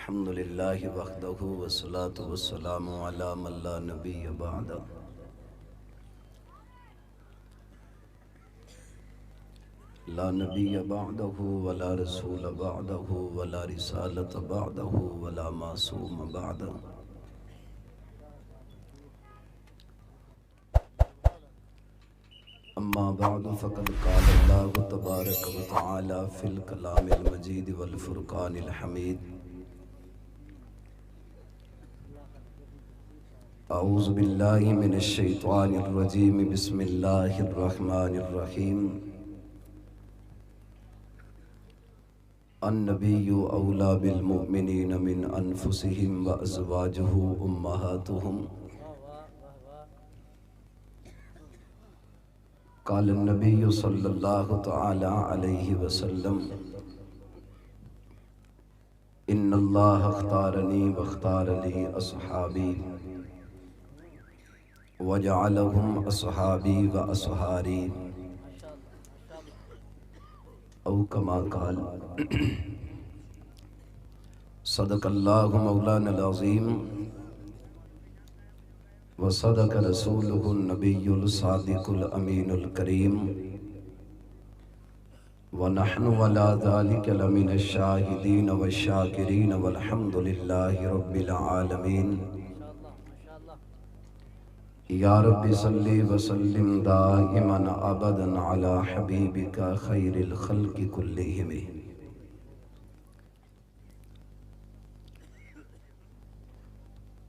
الحمد للہ وحدہ والصلاة والسلام علی من لا نبی بعدہ لا نبی بعدہ ولا رسول بعدہ ولا رسالت بعدہ ولا معصوم بعدہ اما بعد فقد قال اللہ تبارک وتعالی فی الکلام المجید والفرقان الحمید اعوذ باللہ من الشیطان الرجیم بسم اللہ الرحمن الرحیم النبی اولی بالمؤمنین من انفسهم وازواجہ امہاتہم قال النبی صلی اللہ تعالی علیہ وسلم ان اللہ اختارنی واختار لی اصحابی وجعلهم اصحابی واصحاری او کما قال صدق اللہ مولانا العظیم وصدق رسولہ النبی الصادق الامین الکریم ونحن ولا ذلك لمن الشاہدین والشاکرین والحمد للہ رب العالمین یا رب صلی وسلم دائما ابدا علی حبیبک خیر الخلق کلہم۔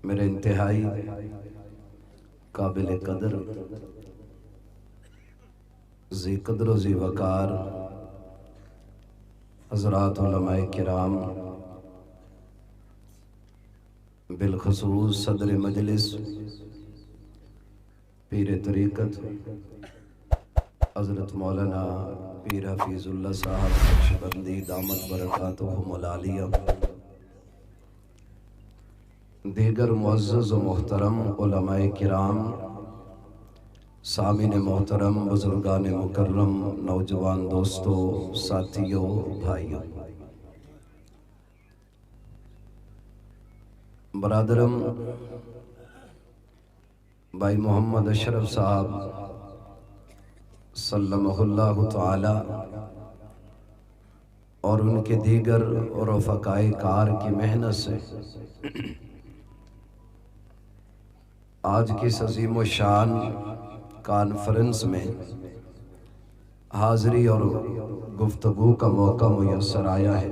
میرے انتہائی قابل قدر ذی قدر و ذی وقار حضرات علماء کرام، بالخصوص صدر مجلس پیر طریقت حضرت مولانا پیر حفیظ اللہ صاحب نقشبندی دامت برکاتہم العالیہ، دیگر معزز و محترم علماء کرام، سامعین محترم، بزرگان مکرم، نوجوان دوستو، ساتھیوں، بھائیوں، برادرم بھائی محمد اشرف صاحب سلمہ اللہ تعالی اور ان کے دیگر رفقائے کار کی محنت سے آج کی اس عظیم و شان کانفرنس میں حاضری اور گفتگو کا موقع میسر آیا ہے۔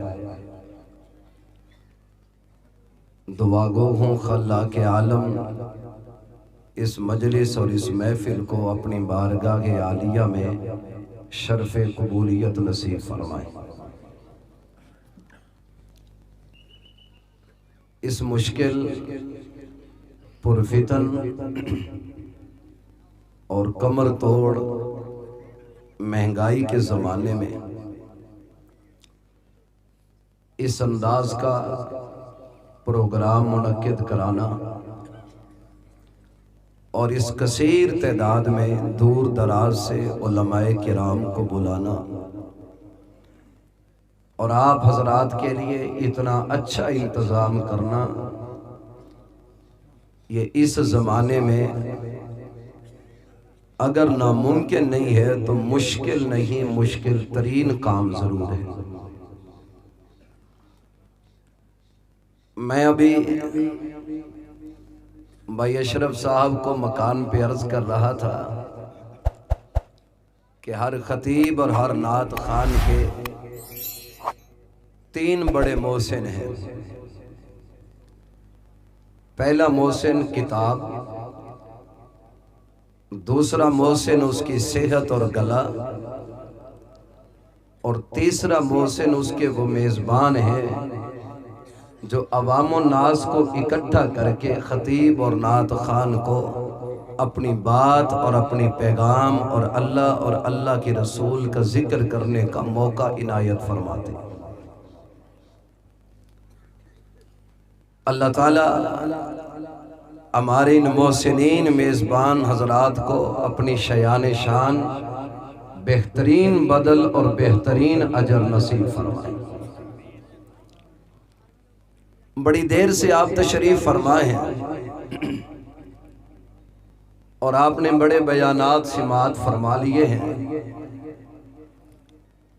دعا گو ہوں خلاق عالم اس مجلس اور اس محفل کو اپنی بارگاہ عالیہ میں شرف قبولیت نصیب فرمائے۔ اس مشکل پرفتن اور کمر توڑ مہنگائی کے زمانے میں اس انداز کا پروگرام منعقد کرانا اور اس کثیر تعداد میں دور دراز سے علماء کرام کو بلانا اور آپ حضرات کے لیے اتنا اچھا انتظام کرنا، یہ اس زمانے میں اگر ناممکن نہیں ہے تو مشکل نہیں، مشکل ترین کام ضرور ہے۔ میں ابھی بھائی اشرف صاحب کو مکان پہ عرض کر رہا تھا کہ ہر خطیب اور ہر نعت خوان کے تین بڑے محسن ہیں۔ پہلا محسن کتاب، دوسرا محسن اس کی صحت اور گلا، اور تیسرا محسن اس کے وہ میزبان ہیں جو عوام الناس کو اکٹھا کر کے خطیب اور نعت خوان کو اپنی بات اور اپنی پیغام اور اللہ کے رسول کا ذکر کرنے کا موقع عنایت فرماتے ہیں۔ اللہ تعالیٰ ہمارے ان محسنین میزبان حضرات کو اپنی شیان شان بہترین بدل اور بہترین اجر نصیب فرمائے۔ بڑی دیر سے آپ تشریف فرمائے ہیں اور آپ نے بڑے بیانات سماعت فرما لیے ہیں،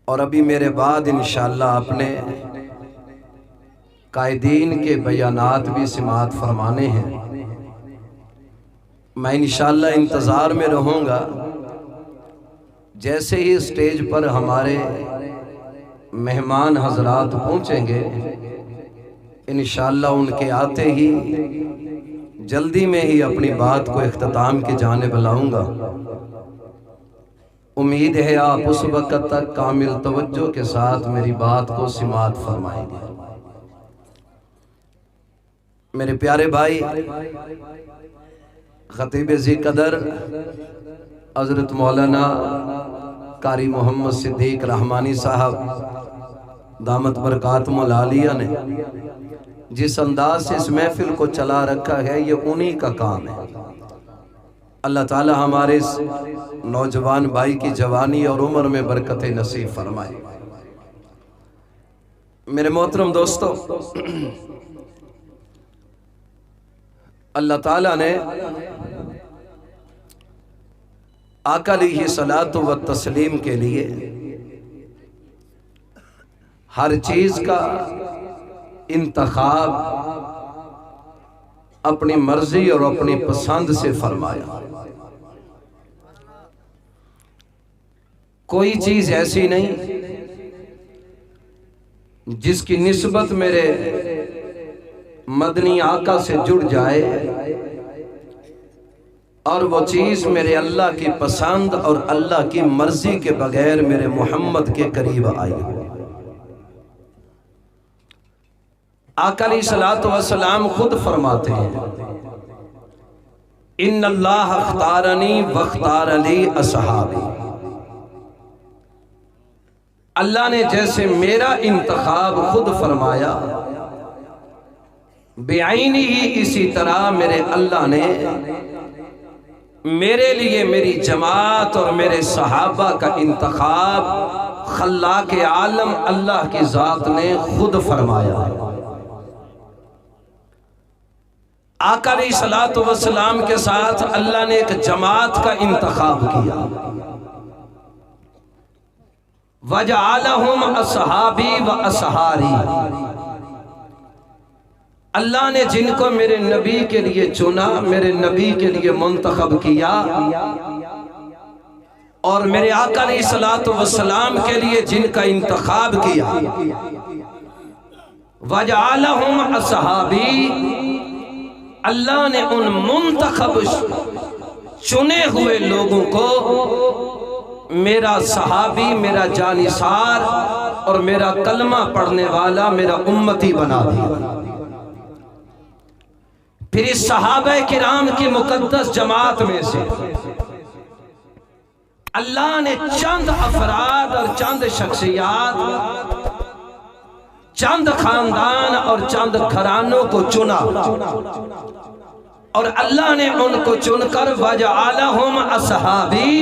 اور ابھی میرے بعد انشاءاللہ آپ نے قائدین کے بیانات بھی سماعت فرمانے ہیں۔ میں انشاءاللہ انتظار میں رہوں گا، جیسے ہی اسٹیج پر ہمارے مہمان حضرات پہنچیں گے انشاءاللہ ان کے آتے ہی جلدی میں ہی اپنی بات کو اختتام کی جانب لاؤں گا۔ امید ہے آپ اس وقت تک کامل توجہ کے ساتھ میری بات کو سماعت فرمائیں گے۔ میرے پیارے بھائی، خطیب ذی قدر حضرت مولانا قاری محمد صدیق رحمانی صاحب دامت برکاتہم العالیہ نے جس انداز سے اس محفل کو چلا رکھا ہے، یہ انہی کا کام ہے۔ اللہ تعالی ہمارے اس نوجوان بھائی کی جوانی اور عمر میں برکت نصیب فرمائے۔ میرے محترم دوستو، اللہ تعالیٰ نے آقا علیہ الصلاۃ والتسلیم کے لیے ہر چیز کا انتخاب اپنی مرضی اور اپنی پسند سے فرمایا۔ کوئی چیز ایسی نہیں جس کی نسبت میرے مدنی آقا سے جڑ جائے اور وہ چیز میرے اللہ کی پسند اور اللہ کی مرضی کے بغیر میرے محمد کے قریب آئی۔ آقا علیہ الصلوۃ والسلام خود فرماتے ہیں، ان اللہ اختارنی واختار لی اصحابی۔ اللہ نے جیسے میرا انتخاب خود فرمایا، بعینی ہی اسی طرح میرے اللہ نے میرے لیے میری جماعت اور میرے صحابہ کا انتخاب خلاق عالم اللہ کی ذات نے خود فرمایا ہے۔ آقا علیہ الصلوۃ والسلام کے ساتھ اللہ نے ایک جماعت کا انتخاب کیا، وَجَعَلَهُمْ أَصْحَابِي وَأَصْحَارِي۔ اللہ نے جن کو میرے نبی کے لیے چنا، میرے نبی کے لیے منتخب کیا، اور میرے آقا علیہ الصلوۃ والسلام کے لیے جن کا انتخاب کیا، وَجَعَلَهُمْ أَصْحَابِي، اللہ نے ان منتخب چنے ہوئے لوگوں کو میرا صحابی، میرا جانثار اور میرا کلمہ پڑھنے والا، میرا امتی بنا دیا۔ پھر اس صحابہ کرام کی مقدس جماعت میں سے اللہ نے چند افراد اور چند شخصیات، چند خاندان اور چند گھرانوں کو چنا، اور اللہ نے ان کو چن کر وَجَعَلَهُمْ أَصْحَابِي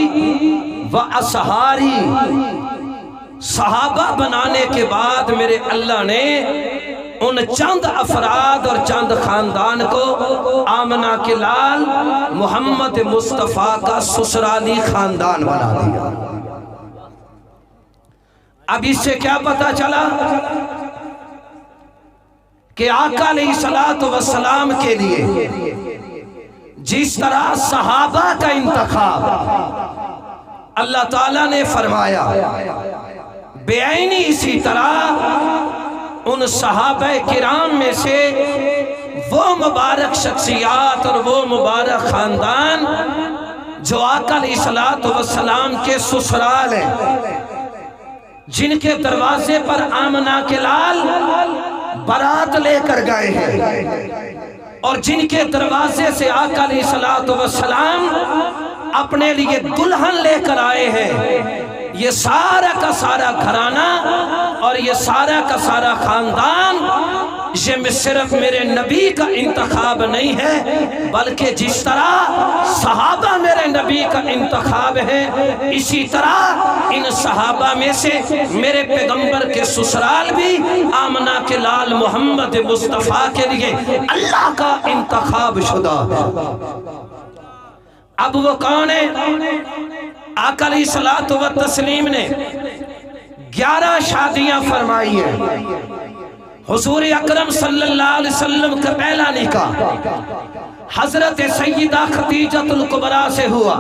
وَأَصْحَارِي، صحابہ بنانے کے بعد میرے اللہ نے ان چند افراد اور چند خاندان کو آمنہ کے لال محمد مصطفیٰ کا سسرالی خاندان بنا دیا۔ اب اس سے کیا پتا چلا کہ آقا علیہ الصلوۃ والسلام کے لیے جس طرح صحابہ کا انتخاب اللہ تعالیٰ نے فرمایا، بعینی اسی طرح ان صحابہ کرام میں سے وہ مبارک شخصیات اور وہ مبارک خاندان جو آقا علیہ الصلوۃ والسلام کے سسرال ہیں، جن کے دروازے پر آمنہ کے لال برات لے کر گئے ہیں، اور جن کے دروازے سے آقا علیہ الصلوۃ والسلام اپنے لیے دلہن لے کر آئے ہیں، یہ سارا کا سارا گھرانہ اور یہ سارا کا سارا خاندان، یہ صرف میرے نبی کا انتخاب نہیں ہے، بلکہ جس طرح صحابہ میرے نبی کا انتخاب ہے، اسی طرح ان صحابہ میں سے میرے پیغمبر کے سسرال بھی آمنہ کے لال محمد مصطفیٰ کے لیے اللہ کا انتخاب شدہ ہے۔ اب وہ کون ہے؟ آقا علیہ الصلوۃ والتسلیم نے 11 شادیاں فرمائی ہیں۔ حضور اکرم صلی اللہ علیہ وسلم کا پہلا نکاح حضرت سیدہ خدیجۃ الکبریٰ سے ہوا۔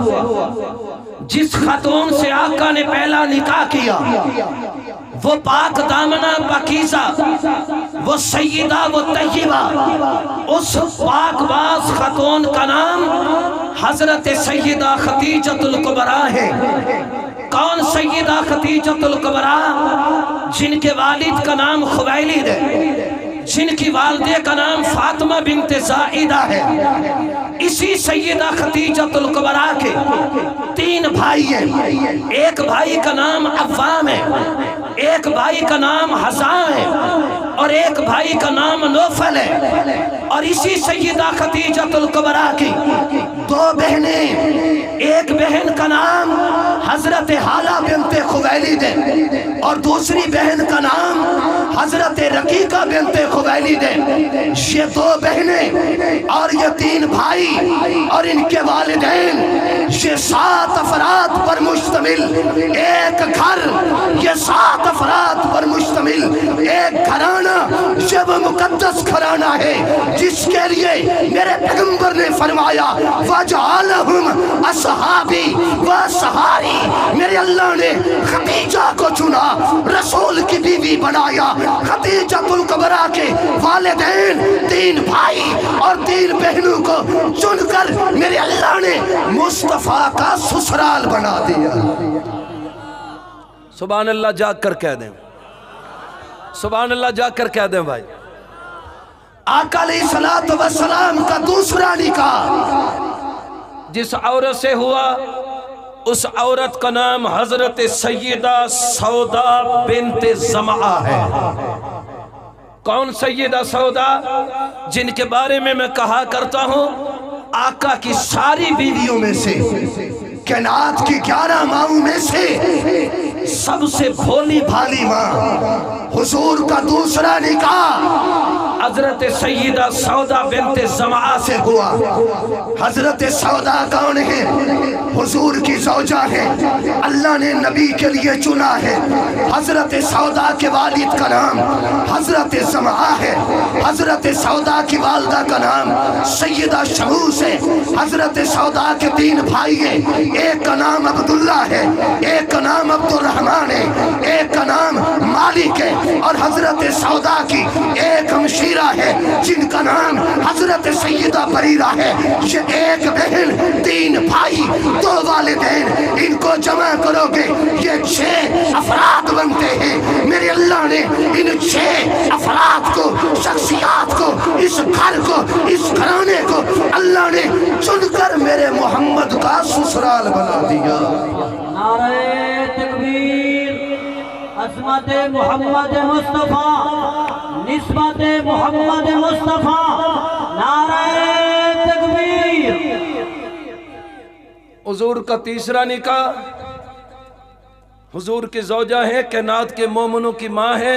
جس خاتون سے آقا نے پہلا نکاح کیا وہ پاک دامنہ پاکیزہ، وہ سیدہ، وہ طیبہ، اس پاک باز خاتون کا نام حضرت سیدہ خدیجۃ الکبریٰ ہے۔ کون سیدہ خدیجۃ الکبریٰ؟ جن کے والد کا نام خویلد ہے، جن کی والدہ کا نام فاطمہ بنت زائدہ ہے۔ اسی سیدہ خدیجۃ الکبریٰ کے 3 بھائی ہیں۔ ایک بھائی کا نام عوام ہے، ایک بھائی کا نام حسان ہے، اور ایک بھائی کا نام نوفل ہے۔ اور اسی سیدہ خدیجۃ الکبریٰ کی 2 بہنیں، ایک بہن کا نام حضرت حالہ بنت خویلد ہے اور دوسری بہن کا نام حضرت رقیقہ بنت خویلد ہے۔ یہ 2 بہنیں اور یہ 3 بھائی اور ان کے والدین، یہ 7 افراد پر مشتمل ایک گھر، یہ 7 افراد پر مشتمل ایک گھرانہ، یہ وہ مقدس گھرانہ ہے جس کے لیے میرے پیغمبر نے فرمایا وَجَعَلَهُمْ أَصْحَابِي وَأَصْحَارِي۔ میرے اللہ نے خدیجہ کو چنا، رسول کی بیوی بنایا۔ خدیجۃ الکبریٰ کے والدین 3 بھائی اور 3 بہنوں کو چن کر میرے اللہ نے مصطفیٰ کا سسرال بنا دیا۔ سبحان اللہ جا کر کہہ دیں، سبحان اللہ جا کر کہہ دیں بھائی۔ آقا علیہ الصلوۃ والسلام کا دوسرا نکاح جس عورت سے ہوا اس عورت کا نام حضرت سیدہ سودا بنت زمعہ ہے۔ کون سیدہ سودا؟ جن کے بارے میں کہا کرتا ہوں آقا کی ساری بیویوں میں سے، کائنات کی 11 ماؤں میں سے سب سے بھولی بھالی ماں۔ حضور کا دوسرا نکاح حضرت سیدہ سودا بنت زمعہ سے ہوا۔ حضرت سودا کون ہے؟ حضور کی زوجہ ہے، اللہ نے نبی کے لیے چنا ہے۔ حضرت سودا کے والد کا نام حضرت زمعہ ہے، حضرت سودا کی والدہ کا نام سیدہ شموس ہے۔ حضرت سودا کے 3 بھائی ہیں، ایک کا نام عبداللہ ہے، ایک کا نام عبد الرحمن ہے، ایک کا نام مالک ہے، اور حضرت سودا کی ایک ہمشیرہ ہے جن کا نام حضرت سیدہ بریرہ ہے۔ یہ ایک بہن، 3 بھائی، 2 والدین، ان کو جمع کرو گے یہ 6 افراد بنتے ہیں۔ میرے اللہ نے ان 6 افراد کو، شخصیات کو، اس گھر کو، اس گھرانے کو اللہ نے چن کر میرے محمد کا سسرال بنا دیا۔ نعرہ تکبیر، عظمت محمد مصطفیٰ، نسبت محمد مصطفیٰ، نعرہ تکبیر۔ حضور کا تیسرا نکاح حضور کی زوجہ ہے، کائنات کے مومنوں کی ماں ہے،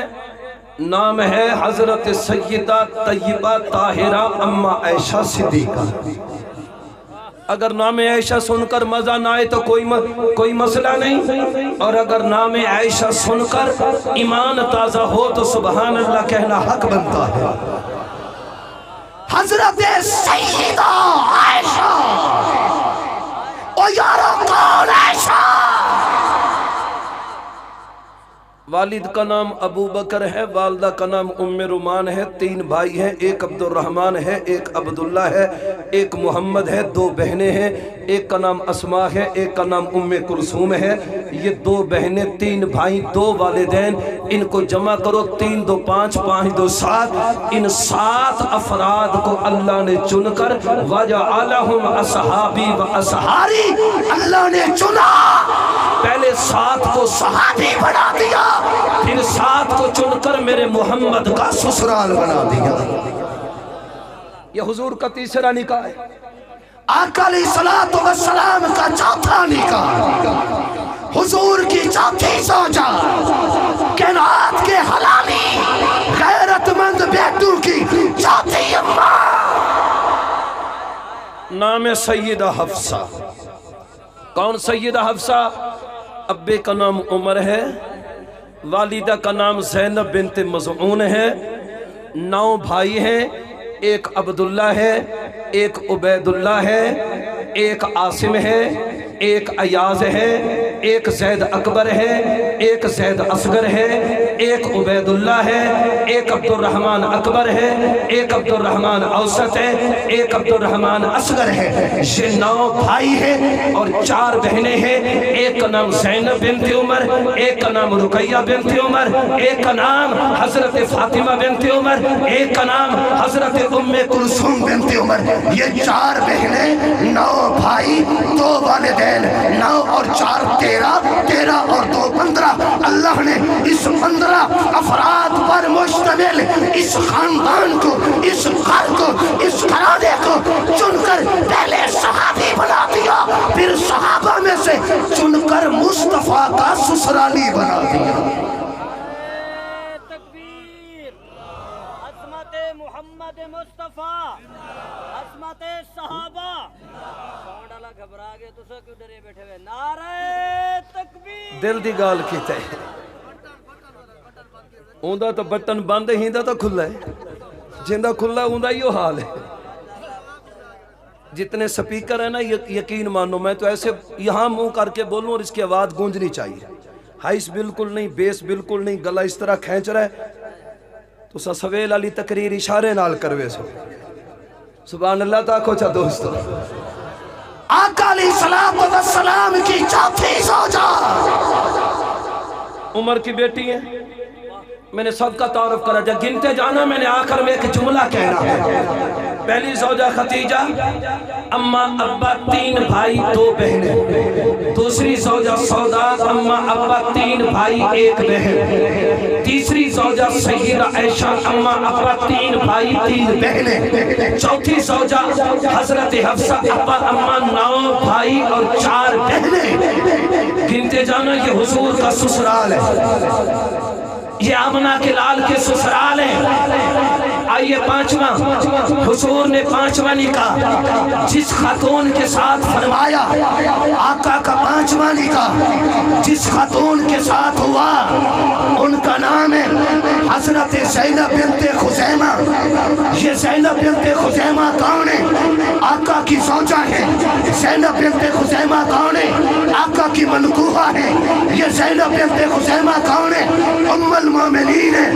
نام ہے حضرت سیدہ طیبہ طاہرہ اما عائشہ صدیقہ۔ اگر نام عائشہ سن کر مزہ نہ آئے تو کوئی مسئلہ نہیں، اور اگر نام عائشہ سن کر ایمان تازہ ہو تو سبحان اللہ کہنا حق بنتا ہے۔ حضرت سیدہ عائشہ، او یارو کون عائشہ؟ والد کا نام ابو بکر ہے، والدہ کا نام ام رومان ہے، 3 بھائی ہیں، ایک عبد الرحمن ہے، ایک عبداللہ ہے، ایک محمد ہے، 2 بہنیں ہیں، ایک کا نام اسماء ہے، ایک کا نام ام کلثوم ہے۔ یہ 2 بہنیں، 3 بھائی، 2 والدین، ان کو جمع کرو، 3 2 5 5 2 7، ان 7 افراد کو اللہ نے چن کر وَجَعَلَهُمْ أَصْحَابِي وَأَصْحَارِي، اللہ نے چنا۔ پہلے 7 کو صحابی بنا دیا، پھر 7 کو چن کر میرے محمد کا سسرال بنا دیا۔ یہ حضور کا تیسرا نکاح ہے۔ آقا علیہ الصلوۃ والسلام کا چوتھا نکاح، حضور کی چوتھی زوجہ، کائنات کے حلالی غیرت مند نام ہے سیدہ حفصہ۔ کون سیدہ حفصہ؟ ابے کا نام عمر ہے، والدہ کا نام زینب بنت مظعون ہے، 9 بھائی ہیں، ایک عبداللہ ہے، ایک عبید اللہ ہے، ایک عاصم ہے، ایک ایاز ہے، ایک زید اکبر ہے، ایک زید اصغر ہے، ایک عبید اللہ ہے، ایک عبد الرحمن اکبر ہے، ایک عبد الرحمن اوسط ہے، ایک عبد الرحمن اصغر ہے۔ یہ 9 بھائی ہیں اور 4 بہنیں ہیں۔ ایک کا نام زینب بنت عمر، ایک کا نام رقیہ بنت عمر، ایک کا نام حضرت فاطمہ بنت عمر، ایک کا نام حضرت ام کلثوم بنت عمر۔ یہ 4 بہنیں، 9 بھائی، 2 والدین، 9 اور 4 13، 13 اور 2 15۔ اللہ نے اس 15 افراد پر مشتمل اس خاندان کو، اس گھر کو، اس گھرانے کو چن کر پہلے صحابی بنا دیا، پھر صحابہ میں سے چن کر مصطفیٰ کا سسرالی بنا دیا۔ تکبیر، عظمت محمد مصطفیٰ، عظمت صحابہ۔ ڈالا گھبرا گئے تو کیوں ڈرے بیٹھے ہوئے؟ نعرہ تکبیر۔ دل دی گال کیتے اوندا تو بٹن بند ہی دا تو کھلا ہے، جندہ کھلا اوندا یہ حال ہے۔ جتنے سپیکر ہیں نا یقین مانو، میں تو ایسے یہاں منہ کر کے بولوں اور اس کی آواز گونجنی چاہیے، ہائیس بالکل نہیں، بیس بالکل نہیں، گلا اس طرح کھینچ رہا ہے تو سویل علی تقریر اشارے نال کروے سو۔ سبحان اللہ تاکو چا دوستو، آقا علیہ السلام کی 4تھی زوجہ عمر کی بیٹی ہے۔ میں نے سب کا تعارف کرا، جب گنتے جانا میں نے آخر میں ایک جملہ کہنا ہے۔ پہلی زوجہ خدیجہ، اماں ابا 3 بھائی 2 بہنیں۔ دوسری زوجہ سودا، اماں ابا 3 بھائی 1 بہن۔ تیسری زوجہ سیدہ عائشہ، اماں ابا 3 بھائی 3 بہنیں۔ چوتھی زوجہ حضرت حفصہ، ابا اماں 9 بھائی اور 4 بہنیں۔ گنتے جانا یہ حضور کا سسرال ہے، یہ آمنہ کے لال کے سسرال ہیں۔ آئیے 5واں، حضور نے 5واں نکاح جس خاتون کے ساتھ فرمایا، آقا کا 5واں نکاح جس خاتون کے ساتھ ہوا ان کا نام ہے حضرت زینب بنت خزیمہ۔ یہ زینب بنت خزیمہ کون ہے؟ آقا کی زوجہ ہے۔ زینب بنت خزیمہ کون ہے؟ آقا کی منکوحہ ہے۔ یہ زینب بنت خزیمہ کون ہے؟ ام المومنین ہے۔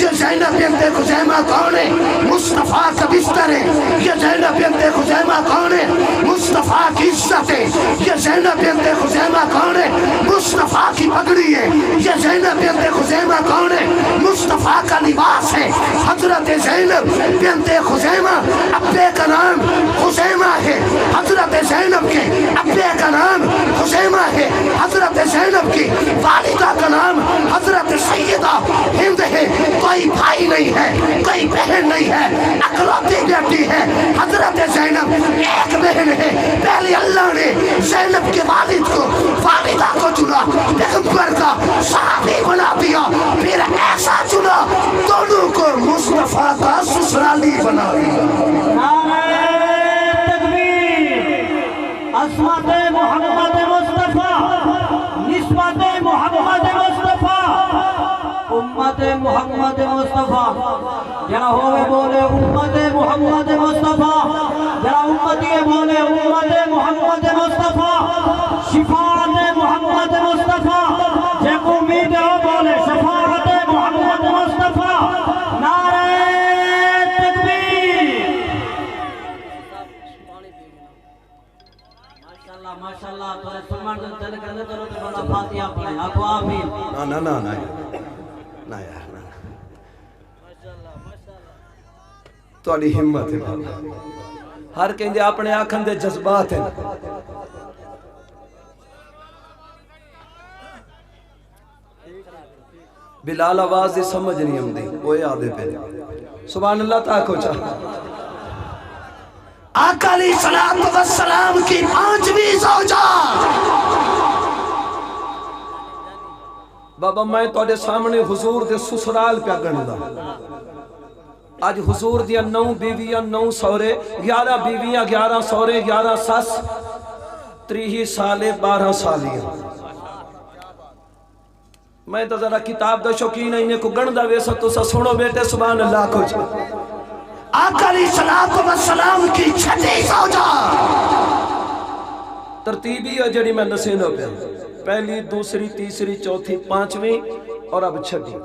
یہ زینب بنت خزیمہ کون ہے؟ مصطفیٰ کا بستر ہے۔ یہ زینب بنت خزیمہ کون ہے؟ مصطفیٰ کی عزت ہے۔ یہ زینب بنت خزیمہ کون ہے؟ مصطفیٰ کی پگڑی ہے۔ یہ زینب بنت خزیمہ کون ہے؟ مصطفیٰ کا لباس ہے۔ حضرت زینب بنت خزیمہ، ابے کا نام خزیمہ ہے، حضرت زینب کے ابے کا نام خزیمہ ہے، حضرت زینب کی والدہ کا نام حضرت سیدہ ہند ہے۔ کوئی بھائی نہیں ہے، کوئی بہن نہیں ہے، اکلوتی بیٹی ہے حضرت زینب، ایک بہن ہے۔ پہلے اللہ نے زینب کے والد کو، والدہ کو چنا، پیغمبر کا صحابی بنا دیا، پھر ایسا چنا دونوں کو مصطفیٰ کا سسرالی بنا دیا۔ نعرہ تکبیر، عظمت محمد مصطفیٰ، نسبت محمد مصطفیٰ، امت محمد مصطفیٰ۔ جنا ہوئے بولے امت محمد مصطفیٰ، جنا امتی بولے امت محمد مصطفیٰ، شفاعت محمد مصطفیٰ، جب امید ہو بولے شفاعت محمد مصطفیٰ۔ نعرہ تکبیر۔ ماشاءاللہ ماشاءاللہ، تو سلمان دل کرنے تو روتے بولا فاتحہ پڑھیں، آکو آمین۔ نا یار نا، تواڈی ہمت ہے بابا، ہر کہندے اپنے آکھن دے جذبات ہیں۔ بلال آواز دی سمجھ نہیں ہوندی، وہ یادے پہ سبحان اللہ تاکو چاہ۔ آقا علیہ السلام کی 5ویں زوجہ۔ بابا میں تواڈے سامنے حضور دے سسرال پہ گندا، آج حضور دیا 9 بیویاں 9 سورے 11 بیویاں 11 سورے 11 سس 30 سالے 12 سالیاں میں تو ذرا کتاب دا شوقین انہیں کو گن دا ویسا تو سا سنو بیٹے سبحان اللہ کچھ آقا علیہ السلام کی چھٹی زوجہ ترتیبی ہے جڑی میں نسینوں پہ پہلی دوسری تیسری چوتھی پانچویں اور اب چھٹی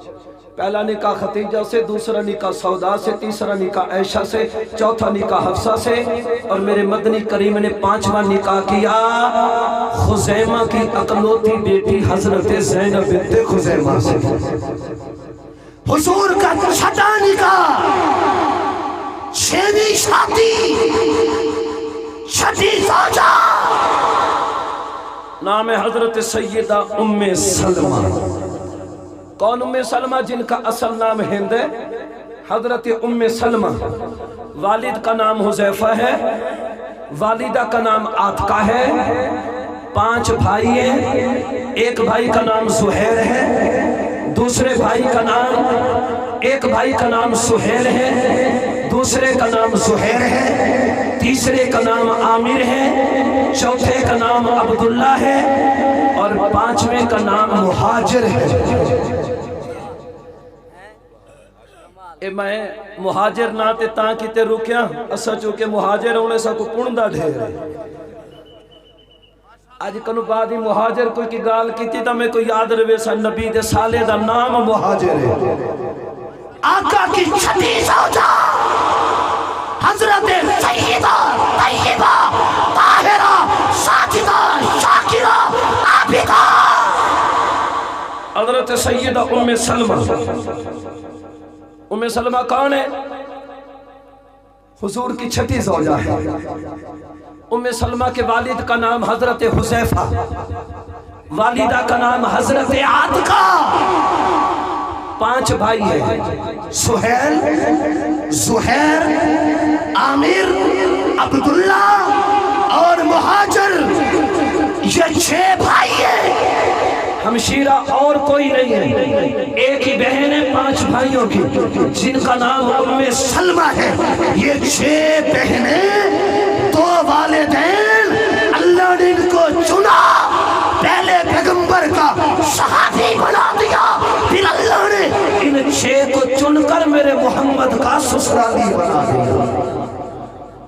پہلا نکاح خدیجہ سے دوسرا نکاح سودا سے تیسرا نکاح عائشہ سے چوتھا نکاح حفصہ سے اور میرے مدنی کریم نے 5واں نکاح کیا خزیمہ کی اکلوتی بیٹی حضرت زینب بنت خزیمہ سے حضور کا چھٹا نکاح 6ویں شادی چھٹی زوجہ نام حضرت سیدہ ام سلمہ کون ام سلمہ جن کا اصل نام ہند ہے حضرت ام سلمہ والد کا نام حذیفہ ہے والدہ کا نام عاتقہ ہے 5 بھائی ہیں ایک بھائی کا نام زہیر ہے دوسرے بھائی کا نام ایک بھائی کا نام سہیل ہے دوسرے کا نام زہیر ہے تیسرے کا نام عامر ہے چوتھے کا نام عبداللہ ہے اور 5ویں کا نام مہاجر ہے اے میں مہاجر نہ تے تاں کی تے رکیاں اسا چونکہ مہاجر ہونے سا کو پڑھندہ ڈھیر ہے آج کنو بعد ہی مہاجر کوئی کی گال کی تھی تا میں کو یاد روے سا نبی دے سالے دا نام مہاجر ہے آقا کی چھٹی زوجہ حضرت سیدہ طیبہ طاہرہ ساجدہ شاکرہ عابدہ حضرت سیدہ ام سلمہ ام سلمہ کون ہے حضور کی چھٹی زوجہ ہے ام سلمہ کے والد کا نام حضرت حذیفہ والدہ کا نام حضرت عاتقہ 5 بھائی ہیں سہیل زہیر عامر عبداللہ اور مہاجر یہ 6 بھائی ہیں ہمشیرہ اور کوئی نہیں ہے ایک ہی بہن ہے 5 بھائیوں کی جن کا نام ام سلمہ ہے یہ 6 بہنیں 2 والدین اللہ نے ان کو چنا پہلے پیغمبر کا صحابی بنا دیا پھر اللہ نے ان 6 کو چن کر میرے محمد کا سسرالی بنا دیا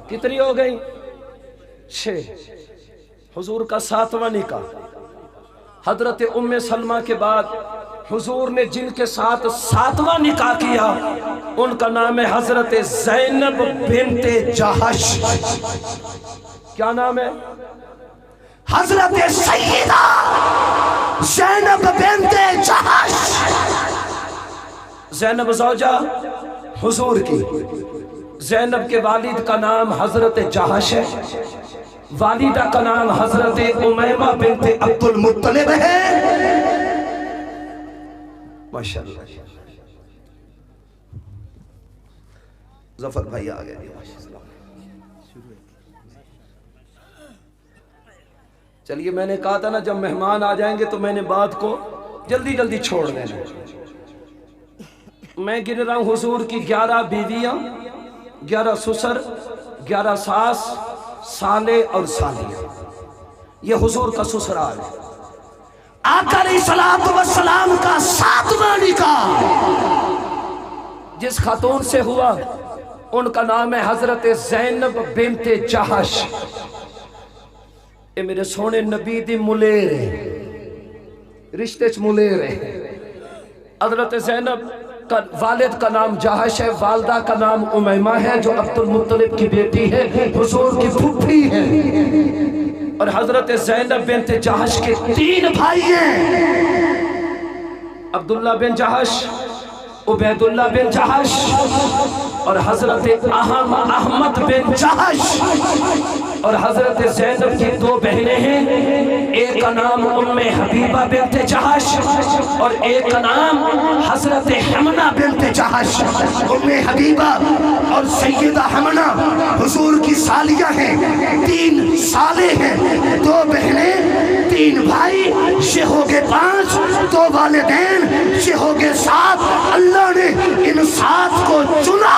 کتنی ہو گئی 6 حضور کا 7واں نکاح حضرت ام سلمہ کے بعد حضور نے جن کے ساتھ 7واں نکاح کیا ان کا نام ہے حضرت زینب بنت جہش کیا نام ہے حضرت سیدہ زینب بنت جہش زینب زوجہ حضور کی زینب کے والد کا نام حضرت جہش ہے والدہ کا نام حضرت امیمہ بنت عبد المطلب ہے ماشاءاللہ ظفر بھائی آگئے چلیے میں نے کہا تھا نا جب مہمان آ جائیں گے تو میں نے بات کو جلدی جلدی چھوڑ دینا میں گن رہا ہوں حضور کی 11 بیویاں 11 سسر 11 ساس سالے اور سالیاں یہ حضور کا سسرال ہے آقا علیہ السلام کا 7واں نکاح جس خاتون سے ہوا ان کا نام ہے حضرت زینب بنت جہش اے میرے سونے نبی دی ملیر ہے رشتے چ ملیر ہے حضرت زینب کا والد کا نام جہش ہے والدہ کا نام امیمہ ہے جو عبد المطلب کی بیٹی ہے حضور کی پھوپھی ہے اور حضرت زینب بنت جہش کے 3 بھائی ہیں عبداللہ بن جہش عبیداللہ بن جہش اور حضرت احمد بن جہش اور حضرت زینب کی 2 بہنیں ہیں ایک کا نام ام حبیبہ بنت جہش اور ایک کا نام حضرت حمنہ بنت جہش ام حبیبہ اور سیدہ حمنہ حضور کی سالیہ ہیں 3 سالے ہیں 2 بہنیں 3 بھائی یہ ہو گئے 5 2 والدین یہ ہو گئے 7 اللہ نے ان 7 کو چنا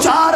4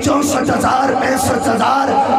64,000-65,000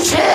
6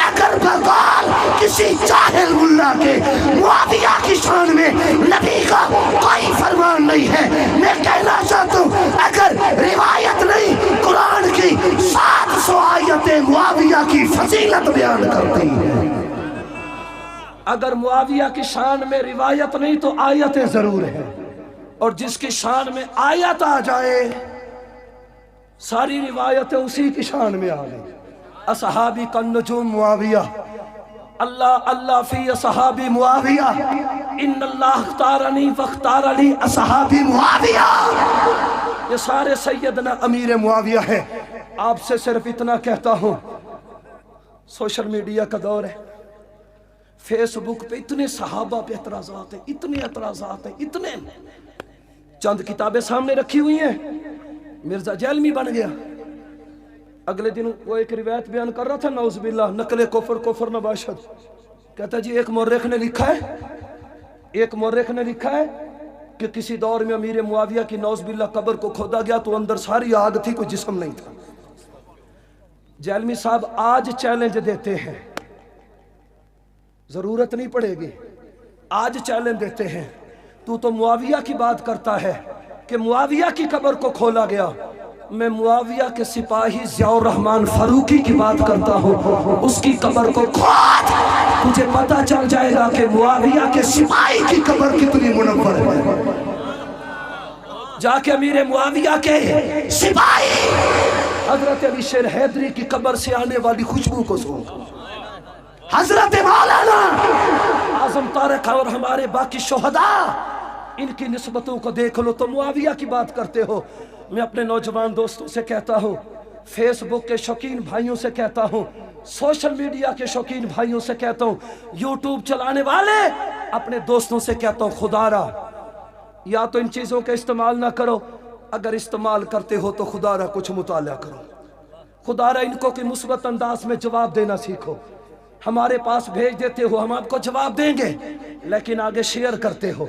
اگر بقال کسی جاہل ملا کے معاویہ کی شان میں نبی کا کوئی فرمان نہیں ہے. میں کہنا چاہتا ہوں اگر روایت نہیں قرآن کی 700 آیتیں معاویہ کی فضیلت بیان کرتی ہیں. اگر معاویہ کی شان میں روایت نہیں تو آیتیں ضرور ہیں، اور جس کی شان میں آیت آ جائے ساری روایتیں اسی کی شان میں آ گئی. اصحابی کا نجوم معاویہ، اللہ اللہ فی اصحابی معاویہ، ان اللہ اختارنی واختار لی اصحابی معاویہ. یہ سارے سیدنا امیر معاویہ ہیں. آپ سے صرف اتنا کہتا ہوں، سوشل میڈیا کا دور ہے، فیس بک پہ اتنے صحابہ پہ اعتراضات ہیں، اتنے اعتراضات ہیں، اتنے. چند کتابیں سامنے رکھی ہوئی ہیں. مرزا جیلمی بن گیا. اگلے دن وہ ایک روایت بیان کر رہا تھا، نعوذ باللہ، نقل کفر نباشد. کہتا جی ایک مورخ نے لکھا ہے کہ کسی دور میں امیر معاویہ کی نعوذ باللہ قبر کو کھودا گیا تو اندر ساری آگ تھی، کوئی جسم نہیں تھا. جیلمی صاحب آج چیلنج دیتے ہیں، ضرورت نہیں پڑے گی، آج چیلنج دیتے ہیں، تو معاویہ کی بات کرتا ہے کہ معاویہ کی قبر کو کھولا گیا. میں معاویہ کے سپاہی ضیاء الرحمن فاروقی کی بات کرتا ہوں، اس کی قبر کو کھود، تجھے پتہ چل جائے گا کہ معاویہ کے سپاہی کی قبر کتنی منور ہے. جا کے امیر معاویہ کے سپاہی حضرت علی شیر حیدری کی قبر سے آنے والی خوشبو کو سونگ. حضرت مولانا اعظم طارق اور ہمارے باقی شہداء، ان کی نسبتوں کو دیکھ لو تو معاویہ کی بات کرتے ہو. میں اپنے نوجوان دوستوں سے کہتا ہوں، فیس بک کے شوقین بھائیوں سے کہتا ہوں، سوشل میڈیا کے شوقین بھائیوں سے کہتا ہوں، یوٹیوب چلانے والے اپنے دوستوں سے کہتا ہوں، خدا را یا تو ان چیزوں کا استعمال نہ کرو، اگر استعمال کرتے ہو تو خدا را کچھ مطالعہ کرو. خدا را ان کو کہ مثبت انداز میں جواب دینا سیکھو. ہمارے پاس بھیج دیتے ہو، ہم آپ کو جواب دیں گے، لیکن آگے شیئر کرتے ہو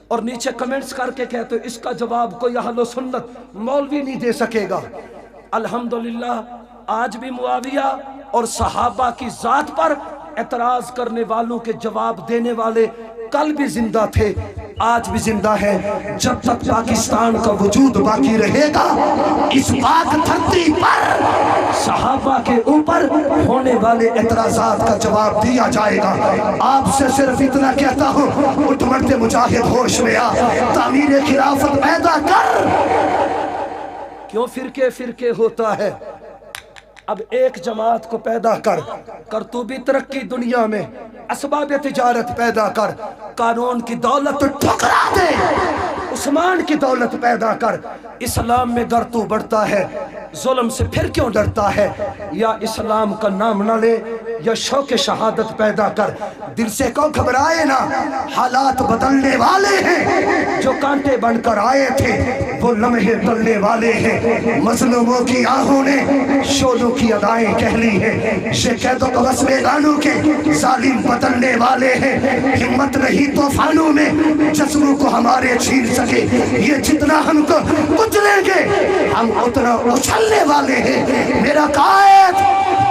اور نیچے کمنٹس کر کے کہتے ہو اس کا جواب کوئی اہل و سنت مولوی نہیں دے سکے گا. الحمدللہ آج بھی معاویہ اور صحابہ کی ذات پر اعتراض کرنے والوں کے جواب دینے والے کل بھی زندہ تھے، آج بھی زندہ ہے. جب تک پاکستان کا وجود باقی رہے گا، اس پاک دھرتی پر صحابہ کے اوپر ہونے والے اعتراضات کا جواب دیا جائے گا. آپ سے صرف اتنا کہتا ہوں، اٹھ مرتے مجاہد ہوش میں آ، تعمیر خلافت پیدا کر. کیوں فرقے ہوتا ہے؟ اب ایک جماعت کو پیدا کر تو بھی ترقی دنیا میں، اسباب تجارت پیدا کر، قانون کی دولت ٹھکرا دے، عثمان کی دولت پیدا کر. اسلام میں گر تو بڑھتا ہے، ظلم سے پھر کیوں ڈرتا ہے؟ یا اسلام کا نام نہ لے یا شوق شہادت پیدا کر. دل سے کو گھبرائے نہ، حالات بدلنے والے ہیں. جو کانٹے بن کر آئے تھے وہ لمحے تلنے والے ہیں. مظلوموں کی آہوں نے شولوں کی ادائیں کہہ لی ہیں. یہ قید و غصب گانوں کے ظالم بدلنے والے ہیں. ہمت نہیں طوفانوں میں جسموں کو ہمارے چھین سکے. یہ جتنا ہم کو کچلیں گے ہم اتنا اچھلنے والے ہیں. میرا قائد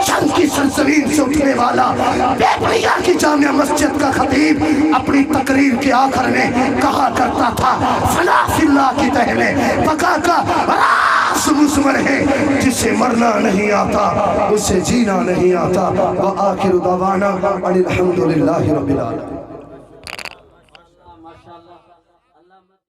جنگ کی سرزمین سے اٹھنے والا، بیبریا کی جامع مسجد کا خطیب، اپنی تقریر کے آخر میں کہا کرتا تھا، فلا فی اللہ کی تہ میں پکا کا راس مسمر ہے، جسے مرنا نہیں آتا اسے جینا نہیں آتا. وآخر دعوانا ان الحمدللہ رب العالمین.